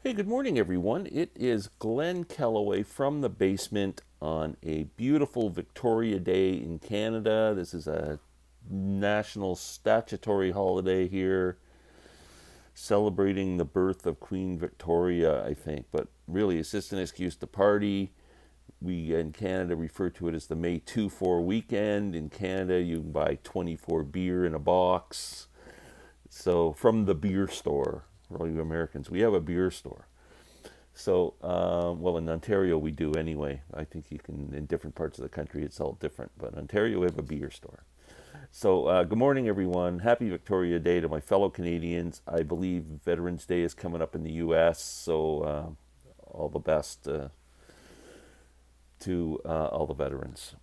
Hey, good morning, everyone. It is Glenn Kellaway from the basement on a beautiful Victoria Day in Canada. This is a national statutory holiday here, celebrating the birth of Queen Victoria, I think. But really, it's just an excuse to party. We in Canada refer to it as the May 2-4 weekend. In Canada, you can buy 24 beer in a box. So, from the beer store, for all you Americans, we have a beer store. So, well, in Ontario we do anyway. I think you can, in different parts of the country, it's all different. But in Ontario, we have a beer store. So, good morning, everyone. Happy Victoria Day to my fellow Canadians. I believe Veterans Day is coming up in the U.S., so all the best to all the veterans.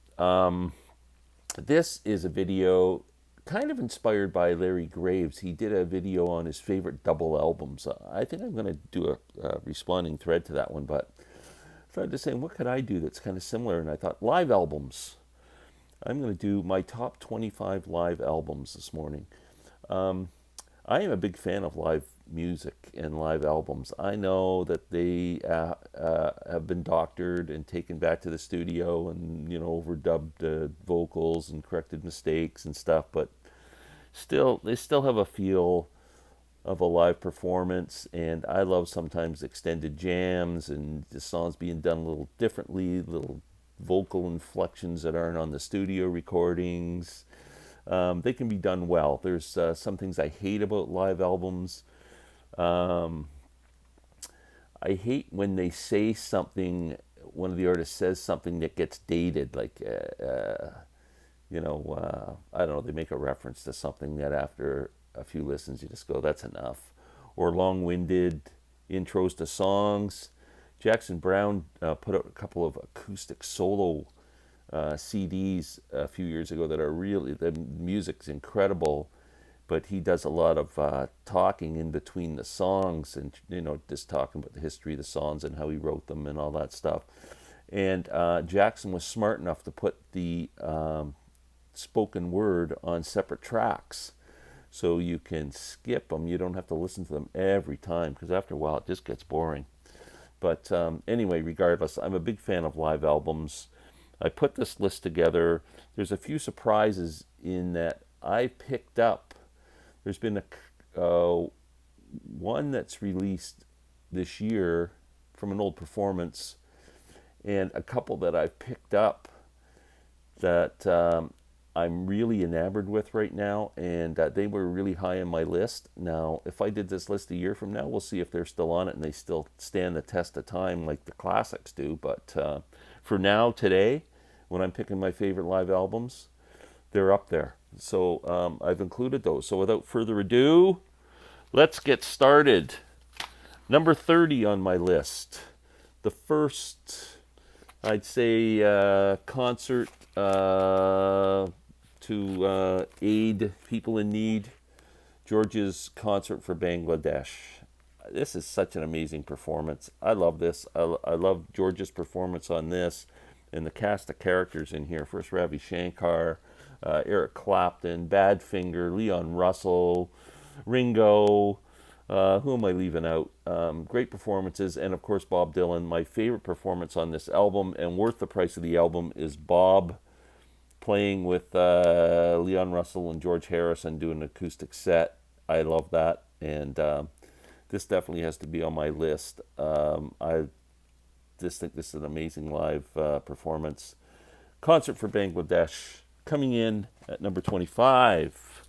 This is a video kind of inspired by Larry Graves. He did a video on his favorite double albums. I think I'm going to do a responding thread to that one, but I started just saying, what could I do that's kind of similar? And I thought, live albums. I'm going to do my top 25 live albums this morning. I am a big fan of live music and live albums. I know that they have been doctored and taken back to the studio and overdubbed vocals and corrected mistakes and stuff, but still they still have a feel of a live performance. And I love sometimes extended jams and the songs being done a little differently, little vocal inflections that aren't on the studio recordings. They can be done well. There's some things I hate about live albums. Um, I hate when they say something, one of the artists says something that gets dated, like, I don't know, they make a reference to something that after a few listens you just go, that's enough. Or long winded intros to songs. Jackson Browne put out a couple of acoustic solo CDs a few years ago that are really, the music's incredible, but he does a lot of talking in between the songs, and just talking about the history of the songs and how he wrote them and all that stuff. And Jackson was smart enough to put the spoken word on separate tracks, so you can skip them. You don't have to listen to them every time, because after a while it just gets boring. But anyway, regardless, I'm a big fan of live albums. I put this list together. There's a few surprises in that I picked up. There's been one that's released this year from an old performance, and a couple that I've picked up that I'm really enamored with right now, and they were really high on my list. Now, if I did this list a year from now, we'll see if they're still on it and they still stand the test of time like the classics do. But for now, today, when I'm picking my favorite live albums, they're up there. So I've included those. So without further ado, let's get started. Number 30 on my list. The first, I'd say, concert to aid people in need. George's concert for Bangladesh. This is such an amazing performance. I love this. I love George's performance on this, and the cast of characters in here. First, Ravi Shankar, Eric Clapton, Badfinger, Leon Russell, Ringo. Who am I leaving out? Great performances, and of course Bob Dylan. My favorite performance on this album, and worth the price of the album, is Bob playing with Leon Russell and George Harrison doing an acoustic set. I love that, and this definitely has to be on my list. I just think this is an amazing live performance. Concert for Bangladesh coming in at number 25.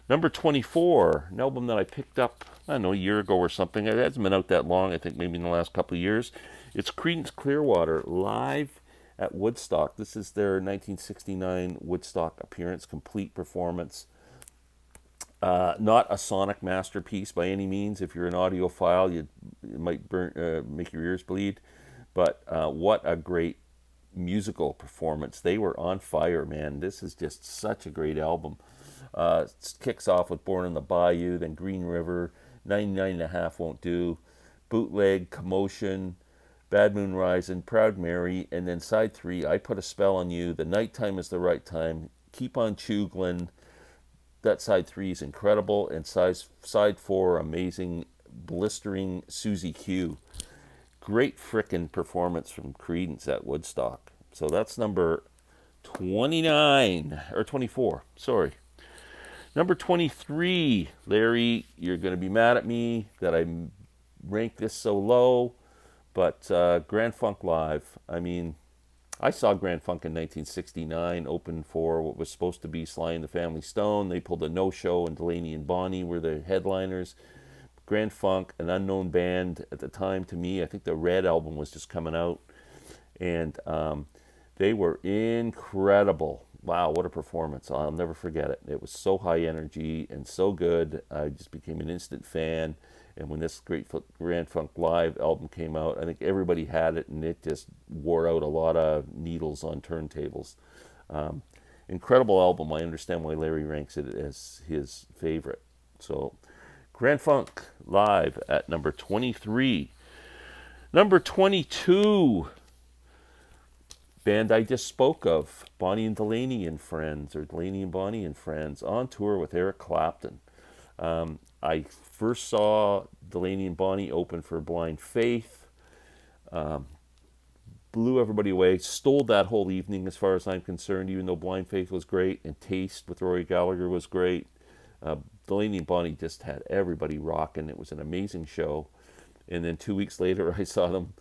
Number 24, an album that I picked up, I don't know, a year ago or something. It hasn't been out that long, I think maybe in the last couple of years. It's Creedence Clearwater live at Woodstock. This is their 1969 Woodstock appearance, complete performance. Not a sonic masterpiece by any means. If you're an audiophile, it might make your ears bleed. But what a great musical performance. They were on fire, man. This is just such a great album. It kicks off with Born in the Bayou, then Green River, 99 and a Half Won't Do, Bootleg, Commotion, Bad Moon Rising, Proud Mary, and then side 3, I Put a Spell on You, The Nighttime is the Right Time, Keep on Chugling. That side 3 is incredible, and side 4, amazing, blistering Susie Q. Great frickin' performance from Credence at Woodstock. So that's number 29, or 24, sorry. Number 23, Larry, you're going to be mad at me that I ranked this so low, but Grand Funk Live. I mean, I saw Grand Funk in 1969, open for what was supposed to be Sly and the Family Stone. They pulled a no-show, and Delaney and Bonnie were the headliners. Grand Funk, an unknown band at the time to me. I think the Red album was just coming out, and they were incredible. Wow, what a performance. I'll never forget it. It was so high energy and so good. I just became an instant fan. And when this Grand Funk Live album came out, I think everybody had it, and it just wore out a lot of needles on turntables. Incredible album. I understand why Larry ranks it as his favorite. So, Grand Funk Live at number 23. Number 22, band I just spoke of, Bonnie and Delaney and Friends, or Delaney and Bonnie and Friends, on tour with Eric Clapton. I first saw Delaney and Bonnie open for Blind Faith. Blew everybody away. Stole that whole evening as far as I'm concerned, even though Blind Faith was great and Taste with Rory Gallagher was great. Delaney and Bonnie just had everybody rocking. It was an amazing show. And then 2 weeks later, I saw them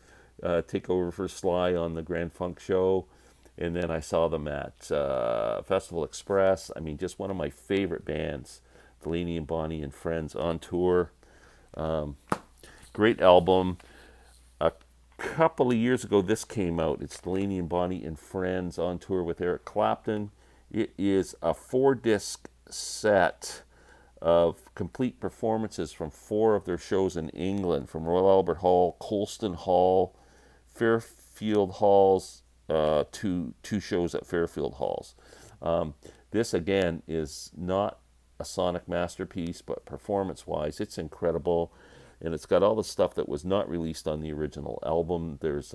take over for Sly on the Grand Funk show. And then I saw them at Festival Express. I mean, just one of my favorite bands, Delaney and Bonnie and Friends on tour. Great album. A couple of years ago, this came out. It's Delaney and Bonnie and Friends on tour with Eric Clapton. It is a 4-disc set of complete performances from 4 of their shows in England, from Royal Albert Hall, Colston Hall, Fairfield Halls, to 2 shows at Fairfield Halls. This, again, is not a sonic masterpiece, but performance-wise, it's incredible. And it's got all the stuff that was not released on the original album. There's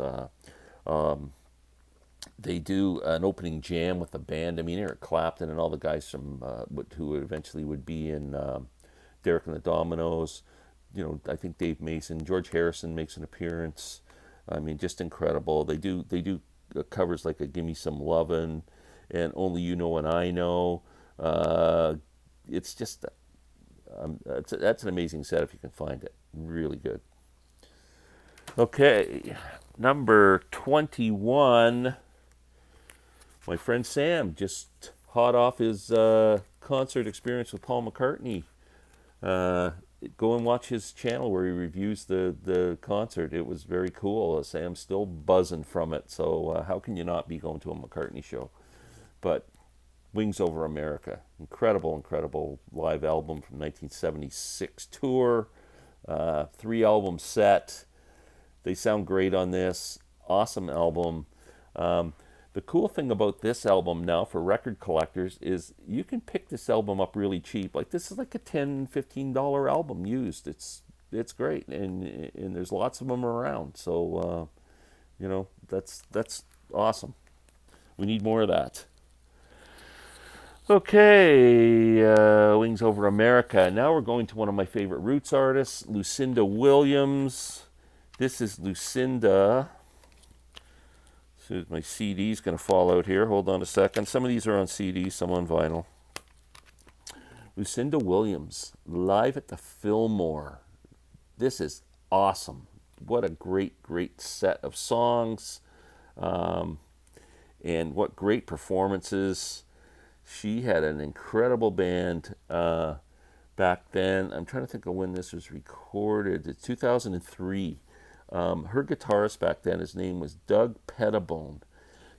they do an opening jam with the band. I mean, Eric Clapton and all the guys from who eventually would be in Derek and the Dominoes. You know, I think Dave Mason, George Harrison makes an appearance. I mean, just incredible. They do covers like a "Gimme Some Lovin'" and "Only You Know and I Know." It's just that's an amazing set if you can find it. Really good. Okay, number 21. My friend Sam, just hot off his concert experience with Paul McCartney. Go and watch his channel where he reviews the concert. It was very cool. Sam's still buzzing from it. So how can you not be going to a McCartney show? But Wings Over America, incredible live album from 1976 tour. 3-album set. They sound great on this. Awesome album. The cool thing about this album now for record collectors is you can pick this album up really cheap. Like, this is like a $10, $15 album used. It's great, and there's lots of them around. So you know, that's awesome. We need more of that. Okay, Wings Over America. Now we're going to one of my favorite Roots artists, Lucinda Williams. This is Lucinda. So my CD's going to fall out here. Hold on a second. Some of these are on CD, some on vinyl. Lucinda Williams, live at the Fillmore. This is awesome. What a great set of songs. And what great performances. She had an incredible band back then. I'm trying to think of when this was recorded. It's 2003. Her guitarist back then, his name was Doug Pettibone.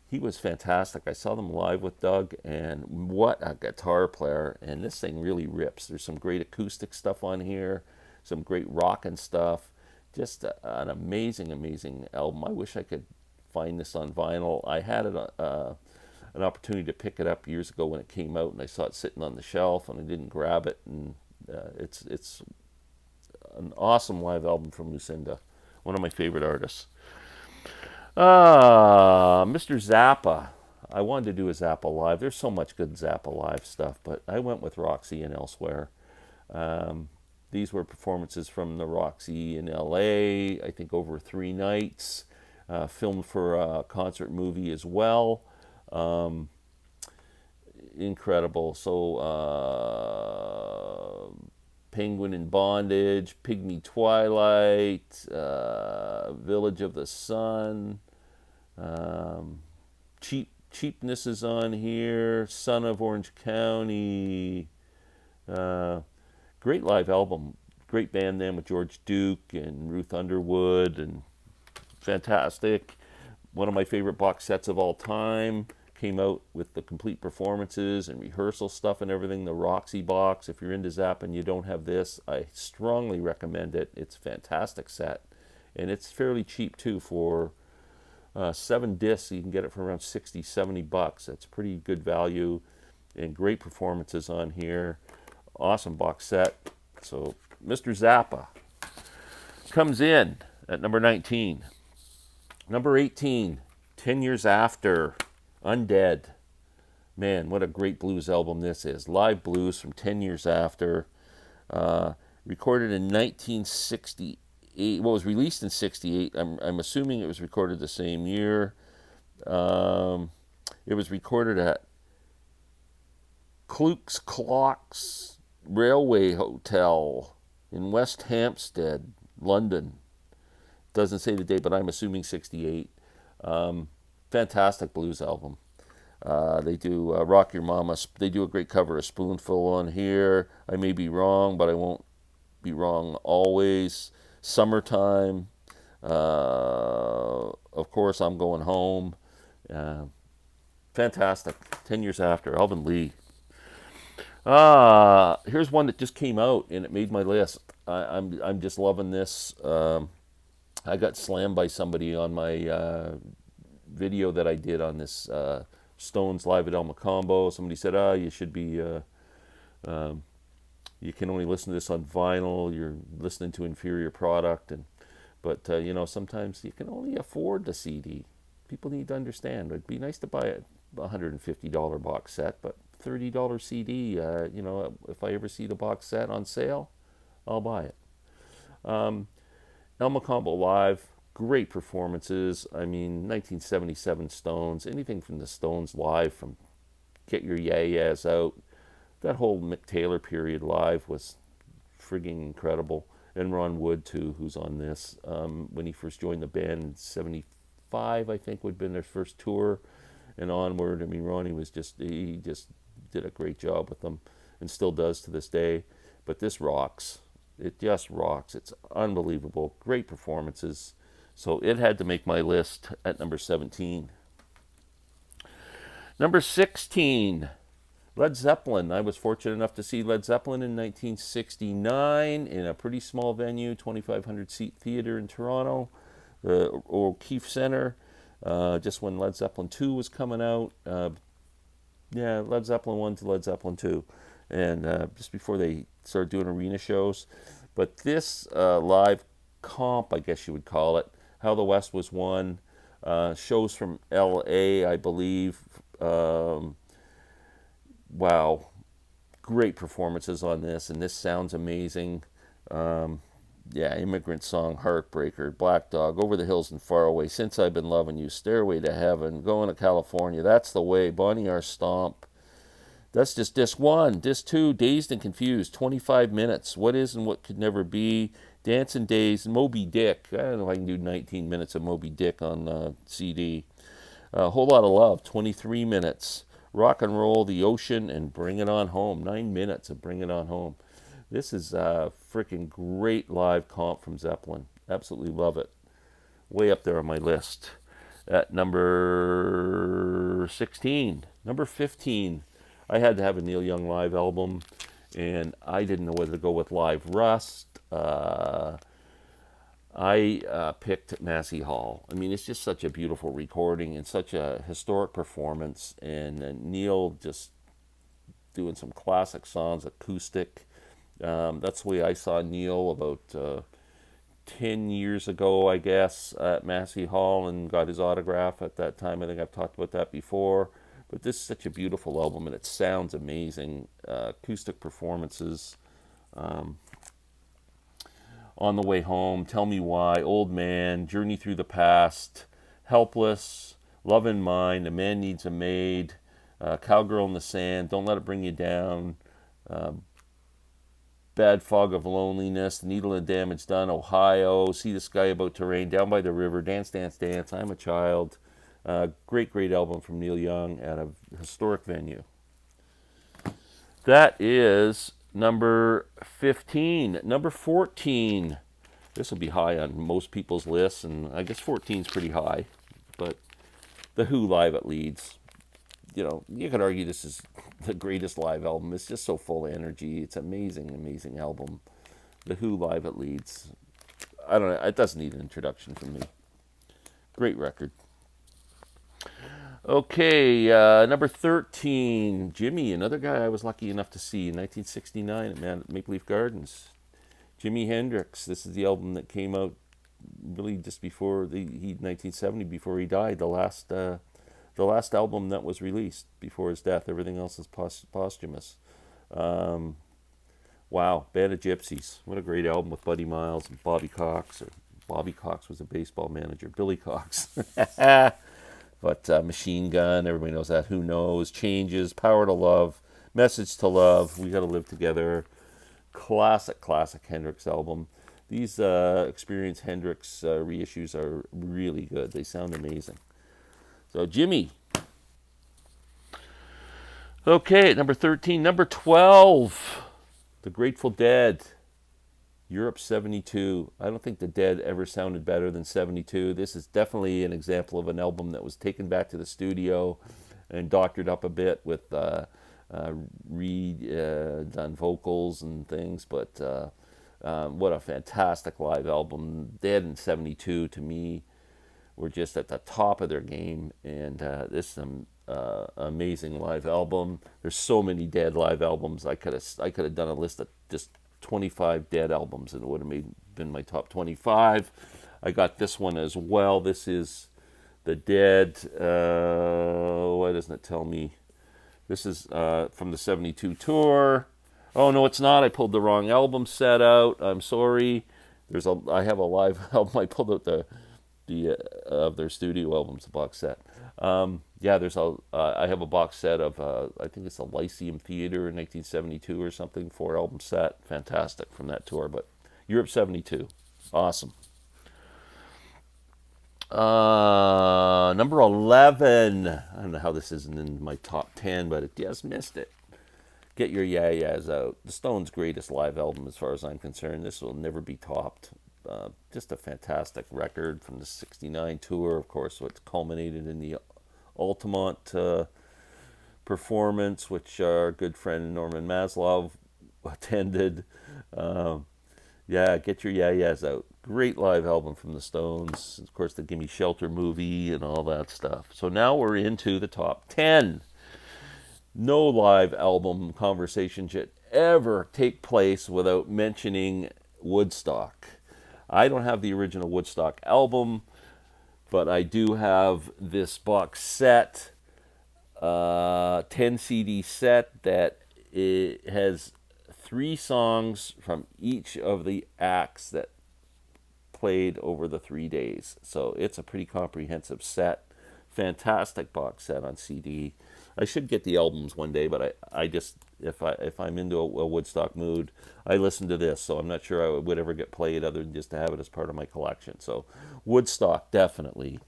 He was fantastic. I saw them live with Doug, and what a guitar player. And this thing really rips. There's some great acoustic stuff on here, some great rockin' stuff. Just an amazing album. I wish I could find this on vinyl. I had it an opportunity to pick it up years ago when it came out, and I saw it sitting on the shelf, and I didn't grab it. And it's an awesome live album from Lucinda, one of my favorite artists. Mr. Zappa. I wanted to do a Zappa live. There's so much good Zappa live stuff, but I went with Roxy and Elsewhere. These were performances from the Roxy in LA, I think over 3 nights, filmed for a concert movie as well. Incredible. So, Penguin in Bondage, Pygmy Twilight, Village of the Sun, Cheapness is on here, Son of Orange County. Great live album. Great band then with George Duke and Ruth Underwood, and fantastic. One of my favorite box sets of all time. Came out with the complete performances and rehearsal stuff and everything. The Roxy box. If you're into Zappa and you don't have this, I strongly recommend it. It's a fantastic set. And it's fairly cheap too. For 7 discs, you can get it for around 60, 70 bucks. That's pretty good value. And great performances on here. Awesome box set. So Mr. Zappa comes in at number 19. Number 18, 10 Years After, Undead. Man, what a great blues album this is. Live blues from 10 Years After. Recorded in 1968. Well, it was released in 68. I'm assuming it was recorded the same year. It was recorded at Kluck's Clocks Railway Hotel in West Hampstead, London. Doesn't say the date, but I'm assuming 68. Fantastic blues album. They do Rock Your Mama. They do a great cover of Spoonful on here. I may be wrong, but I won't be wrong always. Summertime. Of course, I'm Going Home. Fantastic. 10 Years After. Alvin Lee. Here's one that just came out and it made my list. I'm just loving this. I got slammed by somebody on my video that I did on this Stones Live at Elmo combo. Somebody said, you should be, you can only listen to this on vinyl. You're listening to inferior product. But sometimes you can only afford the CD. People need to understand. It'd be nice to buy a $150 box set, but $30 CD, if I ever see the box set on sale, I'll buy it. Elmo Combo Live, great performances. I mean, 1977 Stones, anything from the Stones live, from Get Your Yeah-Yeahs Out. That whole Mick Taylor period live was frigging incredible. And Ron Wood, too, who's on this. When he first joined the band in 75, I think, would have been their first tour and onward. I mean, Ronnie he just did a great job with them and still does to this day. But this rocks. It just rocks. It's unbelievable. Great performances. So it had to make my list at number 17. Number 16, Led Zeppelin. I was fortunate enough to see Led Zeppelin in 1969 in a pretty small venue, 2,500 seat theater in Toronto, the O'Keefe Center, just when Led Zeppelin 2 was coming out. Led Zeppelin 1 to Led Zeppelin 2. And just before they started doing arena shows. But this live comp, I guess you would call it, How the West Was Won, shows from LA, I believe. Wow, great performances on this, and this sounds amazing. Immigrant Song, Heartbreaker, Black Dog, Over the Hills and Far Away, Since I've Been Loving You, Stairway to Heaven, Going to California, That's the Way, Bonnie R. Stomp. That's just disc 1. Disc 2, Dazed and Confused, 25 minutes. What Is and What Could Never Be, Dancing Days, Moby Dick. I don't know if I can do 19 minutes of Moby Dick on CD. A Whole Lot of Love, 23 minutes. Rock and Roll, The Ocean, and Bring It On Home. 9 minutes of Bring It On Home. This is a freaking great live comp from Zeppelin. Absolutely love it. Way up there on my list. At number 16. Number 15. I had to have a Neil Young live album, and I didn't know whether to go with Live Rust. I picked Massey Hall. I mean, it's just such a beautiful recording and such a historic performance, and Neil just doing some classic songs, acoustic. That's the way I saw Neil about 10 years ago, I guess, at Massey Hall, and got his autograph at that time. I think I've talked about that before. But this is such a beautiful album, and it sounds amazing. Acoustic performances. On the Way Home, Tell Me Why, Old Man, Journey Through the Past, Helpless, Love in Mind, A Man Needs a Maid, Cowgirl in the Sand, Don't Let It Bring You Down, Bad Fog of Loneliness, The Needle and Damage Done, Ohio, See the Sky About to Rain, Down by the River, Dance, Dance, Dance, I'm a Child. Great, great album from Neil Young at a historic venue. That is number 15. Number 14. This will be high on most people's lists, and I guess 14 is pretty high. But The Who live at Leeds. You could argue this is the greatest live album. It's just so full of energy. It's amazing, amazing album. The Who live at Leeds. I don't know. It doesn't need an introduction from me. Great record. Okay, number 13, Jimmy, another guy I was lucky enough to see in 1969 at Maple Leaf Gardens. Jimi Hendrix. This is the album that came out really just before 1970, before he died. The last album that was released before his death. Everything else is posthumous. Wow, Band of Gypsies. What a great album with Buddy Miles and Bobby Cox. Or Bobby Cox was a baseball manager. Billy Cox. But Machine Gun, everybody knows that. Who Knows? Changes, Power to Love, Message to Love, We Gotta Live Together. Classic Hendrix album. These Experience Hendrix reissues are really good. They sound amazing. So, Jimmy. Okay, at number 13. Number 12, The Grateful Dead. Europe 72. I don't think the Dead ever sounded better than 72. This is definitely an example of an album that was taken back to the studio and doctored up a bit with redone vocals and things. But what a fantastic live album. Dead in 72 to me were just at the top of their game. And this is an amazing live album. There's so many Dead live albums. I could have done a list of just 25 Dead albums and it would have been my top 25. I got this one as well. This is the Dead. Why doesn't it tell me? This is from the 72 tour. Oh no, it's not. I pulled the wrong album set out. I'm sorry. I have a live album. I pulled out the of their studio albums, the box set. I have a box set of I think it's the Lyceum Theater in 1972 or something, 4-album set. Fantastic from that tour. But Europe 72, awesome. Number 11. I don't know how this isn't in my top 10, but it just missed it. Get Your Yeah-Yeahs Out. The Stones' greatest live album as far as I'm concerned. This will never be topped. Just a fantastic record from the 69 tour, of course, which culminated in the Altamont performance, which our good friend Norman Maslov attended. Get Your Yeah-Yeahs Out. Great live album from the Stones. Of course, the Gimme Shelter movie and all that stuff. So now we're into the top 10. No live album conversation should ever take place without mentioning Woodstock. I don't have the original Woodstock album, but I do have this box set, 10 CD set that it has 3 songs from each of the acts that played over the 3 days. So it's a pretty comprehensive set. Fantastic box set on CD. I should get the albums one day, but I just if I'm into a Woodstock mood, I listen to this. So I'm not sure I would ever get played other than just to have it as part of my collection. So Woodstock definitely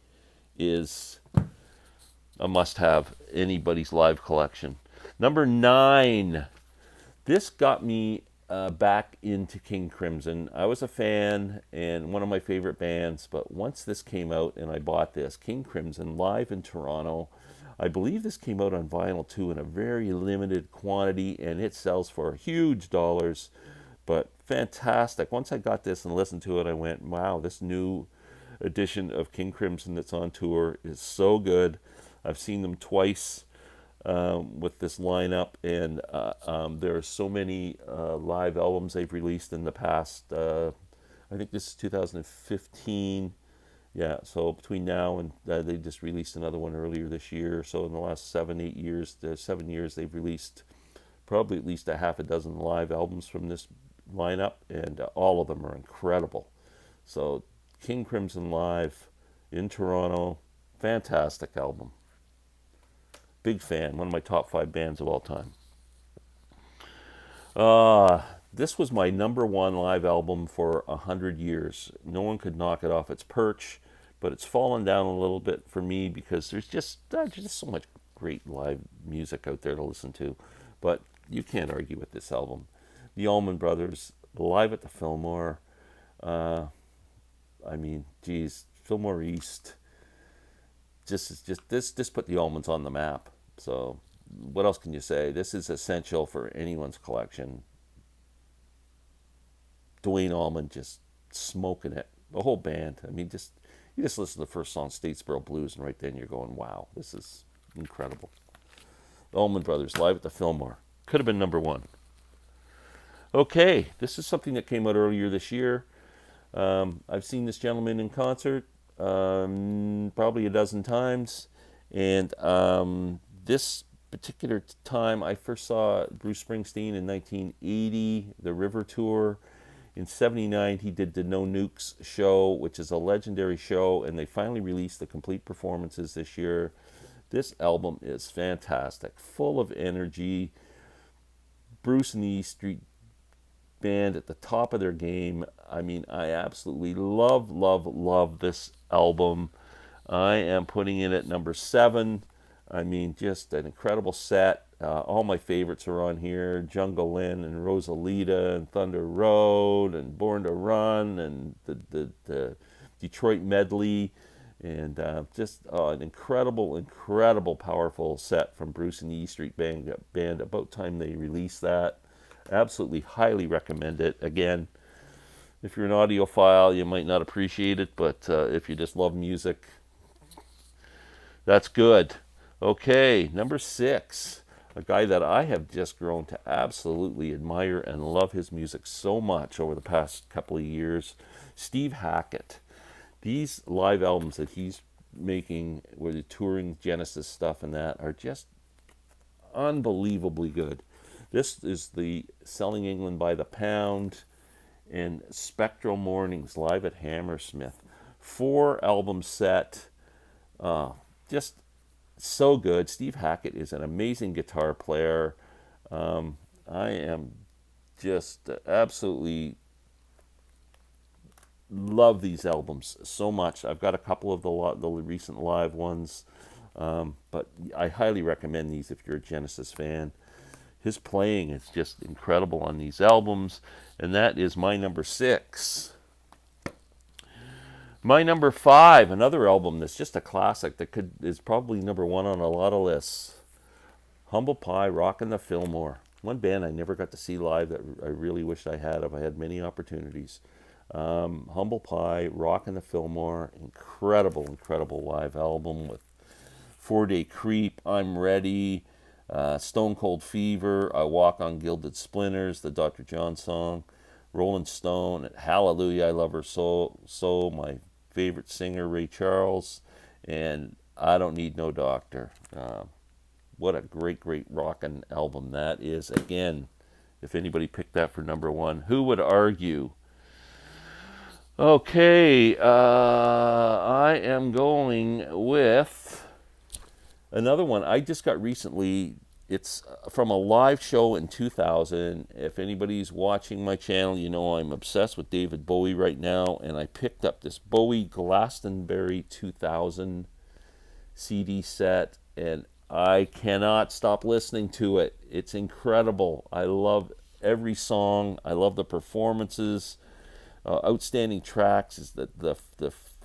is a must-have anybody's live collection. Number 9. This got me back into King Crimson. I was a fan and one of my favorite bands, but once this came out and I bought this, King Crimson live in Toronto, I believe this came out on vinyl too in a very limited quantity, and it sells for huge dollars, but fantastic. Once I got this and listened to it, I went, wow, this new edition of King Crimson that's on tour is so good. I've seen them twice with this lineup, and there are so many live albums they've released in the past. I think this is 2015. Yeah, so between now and they just released another one earlier this year. So in the last 7 years, they've released probably at least a half a dozen live albums from this lineup, and all of them are incredible. So King Crimson Live in Toronto, fantastic album. Big fan, one of my top 5 bands of all time. This was my number 1 live album for 100 years. No one could knock it off its perch, but it's fallen down a little bit for me because there's just so much great live music out there to listen to. But you can't argue with this album. The Allman Brothers, live at the Fillmore. I mean, geez, Fillmore East. This put the Allmans on the map. So what else can you say? This is essential for anyone's collection. Duane Allman just smoking it. The whole band. I mean, you just listen to the first song, Statesboro Blues, and right then you're going, wow, this is incredible. The Allman Brothers, live at the Fillmore. Could have been number 1. Okay, this is something that came out earlier this year. I've seen this gentleman in concert probably a dozen times. And this particular time, I first saw Bruce Springsteen in 1980, the River Tour. In 79, he did the No Nukes show, which is a legendary show, and they finally released the complete performances this year. This album is fantastic, full of energy. Bruce and the E Street Band at the top of their game. I mean, I absolutely love this album. I am putting it at number 7. I mean, just an incredible set. All my favorites are on here. Jungle Lynn and Rosalita and Thunder Road and Born to Run and the Detroit medley. And just an incredible, powerful set from Bruce and the E Street Band. About time they released that. Absolutely highly recommend it. Again, if you're an audiophile, you might not appreciate it, but if you just love music, that's good. Okay, number 6, a guy that I have just grown to absolutely admire and love his music so much over the past couple of years, Steve Hackett. These live albums that he's making with the touring Genesis stuff and that are just unbelievably good. This is the Selling England by the Pound and Spectral Mornings live at Hammersmith. 4 album set. Just so good. Steve Hackett is an amazing guitar player. I am just absolutely love these albums so much. I've got a couple of the recent live ones, but I highly recommend these if you're a Genesis fan. His playing is just incredible on these albums, and that is my number 6. My number 5, another album that's just a classic that is probably number 1 on a lot of lists. Humble Pie, Rockin' the Fillmore. One band I never got to see live that I really wished I had if I had many opportunities. Humble Pie, Rockin' the Fillmore, incredible live album with 4-Day Creep, I'm Ready, Stone Cold Fever, I Walk on Gilded Splinters, the Dr. John song, Rolling Stone, Hallelujah, I Love Her So, my favorite singer, Ray Charles, and I Don't Need No Doctor. What a great rockin' album that is. Again, if anybody picked that for number 1, who would argue? Okay, I am going with another one I just got recently. It's from a live show in 2000. If anybody's watching my channel, you know I'm obsessed with David Bowie right now, and I picked up this Bowie Glastonbury 2000 CD set, and I cannot stop listening to it. It's incredible. I love every song. I love the performances. Outstanding tracks is the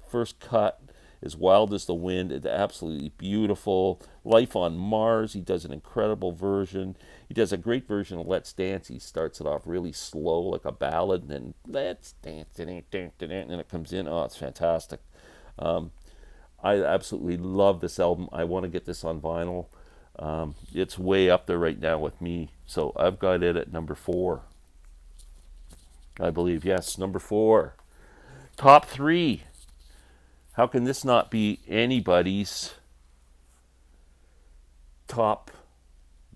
first cut is Wild as the Wind. It's absolutely beautiful. Life on Mars, he does an incredible version. He does a great version of Let's Dance. He starts it off really slow, like a ballad, and then Let's Dance, and it comes in. Oh, it's fantastic. I absolutely love this album. I want to get this on vinyl. It's way up there right now with me. So I've got it at number 4. I believe, yes, number 4. Top 3. How can this not be anybody's top,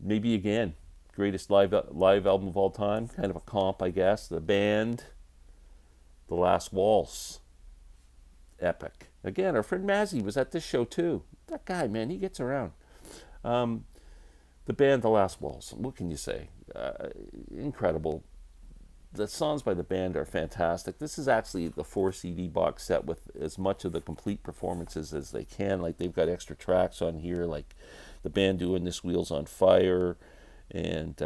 maybe again, greatest live album of all time, kind of a comp, I guess. The band, The Last Waltz, epic. Again, our friend Mazzy was at this show too. That guy, man, he gets around. The band, The Last Waltz. What can you say? Incredible. The songs by the band are fantastic. This is actually the 4 CD box set with as much of the complete performances as they can. Like, they've got extra tracks on here, like the band doing This Wheel's on Fire, and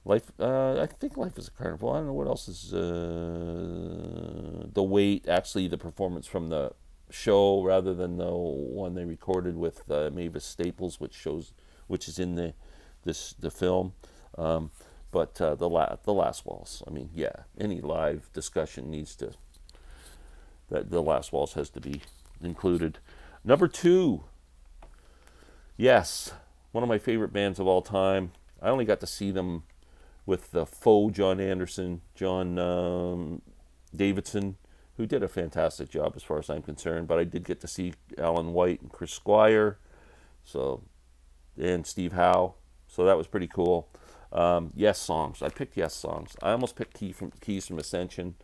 Life. I think Life is a Carnival. I don't know what else is. The Wait, actually, the performance from the show rather than the one they recorded with Mavis Staples, which is in the film. But the Last Waltz. I mean, yeah, any live discussion needs to. That the Last Waltz has to be included. Number 2. Yes, one of my favorite bands of all time. I only got to see them with the faux John Anderson, John Davidson, who did a fantastic job as far as I'm concerned. But I did get to see Alan White and Chris Squire, and Steve Howe. So that was pretty cool. Yes Songs. I picked Yes Songs. I almost picked Keys from Ascension,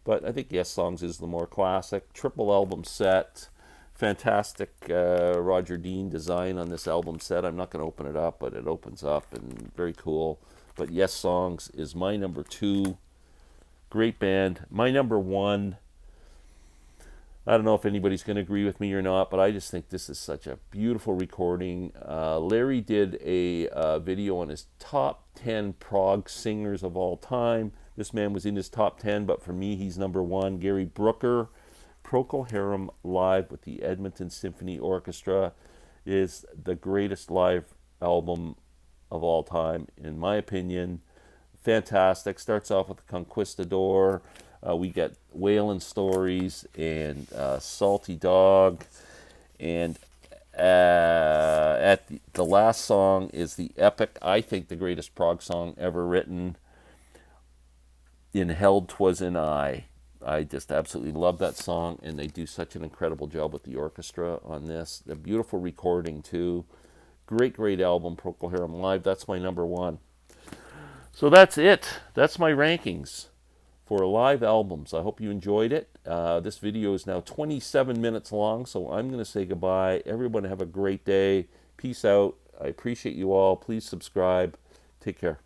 but I think Yes Songs is the more classic. Triple album set. Fantastic Roger Dean design on this album set. I'm not going to open it up, but it opens up and very cool. But Yes Songs is my number 2. Great band. My number 1. I don't know if anybody's going to agree with me or not, but I just think this is such a beautiful recording. Larry did a video on his top 10 prog singers of all time. This man was in his top 10, but for me, he's number 1. Gary Brooker, Procol Harum live with the Edmonton Symphony Orchestra is the greatest live album of all time, in my opinion. Fantastic. Starts off with the Conquistador. We get Whalen Stories and Salty Dog. And at the last song is the epic, I think the greatest prog song ever written, In Held 'Twas in I just absolutely love that song, and they do such an incredible job with the orchestra on this. The beautiful recording, too. Great album, Procol Harum Live. That's my number 1. So that's it. That's my rankings for live albums. I hope you enjoyed it. This video is now 27 minutes long, so I'm going to say goodbye. Everyone have a great day. Peace out. I appreciate you all. Please subscribe. Take care.